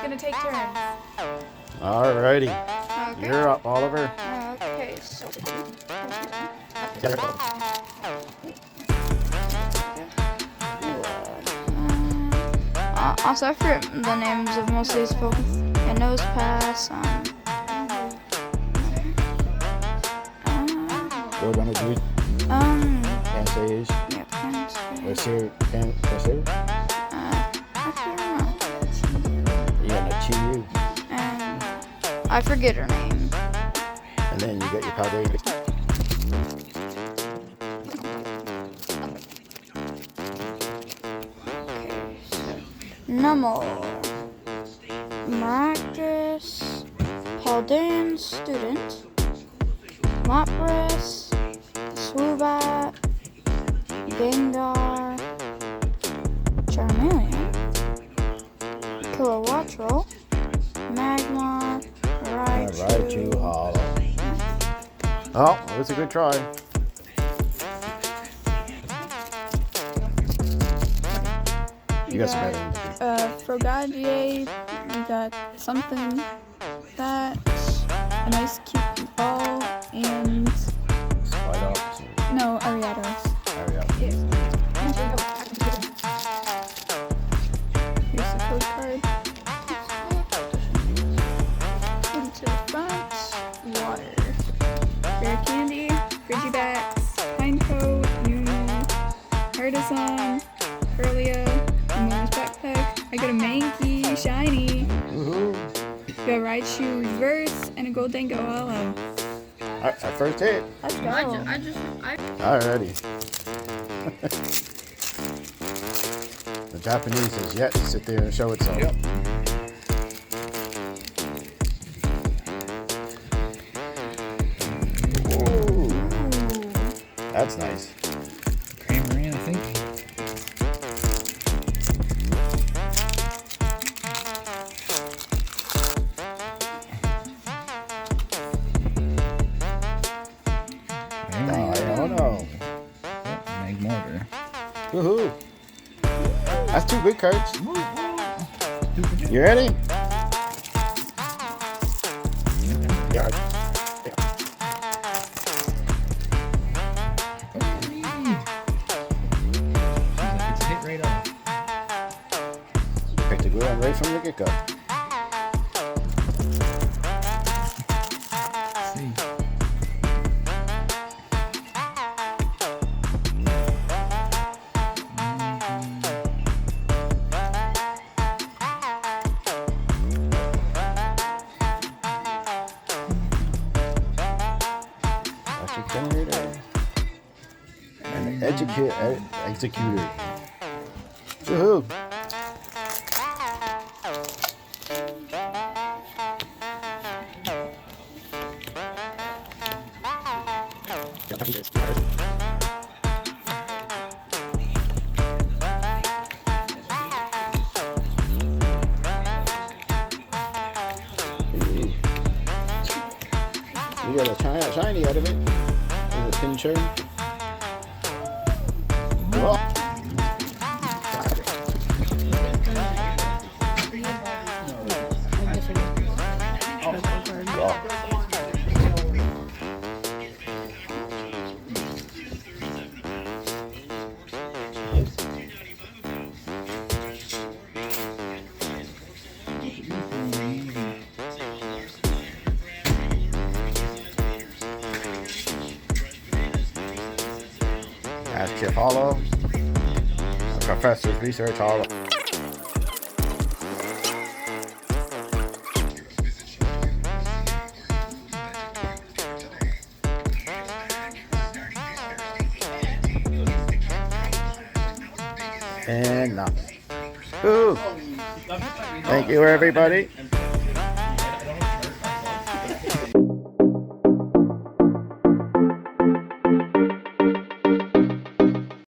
gonna take turns. Alrighty. Okay. You're up, Oliver. Okay, so. Also, I forget the names of most of these Pokemon. Yeah, Nose Pass. We're gonna do can't say is. Yeah, Pants. Let's hear can't say. I can't remember. You're gonna Chi-Yu. And I forget her name. And then you got your Paldean. Numel, Marcus, Paldean Student, Lapras, Swoobat, Gengar, Charmeleon, Kilowattrel, Magmar, Raichu Hollow. Oh, that was a good try. You got some better ones. Frogadier, we got something that, a nice cute ball, and Slidox. no, Ariados. There we go. Here's the code card. Into the front, water. Rare Candy, Frigibax, Pinecoat, Nuno, Artisan, Curlia, Moon's Backpack. I got a Mankey, Shiny. Woohoo! Got Raichu Reverse and a Goldengo Hollow. Our first hit. Let's go. Alrighty. The Japanese has yet to sit there and show itself. Yep. Ooh, that's nice. Cramoran, I think. Oh no. Yep, Magmortar. Woohoo! That's two good cards. You ready? Yeah. It's a hit right off. Picked a good one right from the get-go. See. Electric generator. And executor. Woohoo! You got a shiny out of it. There's a pincher. Oh. Ask Chip Hollow. Professor's Research Hollow. And nothing. Ooh. Thank you, everybody.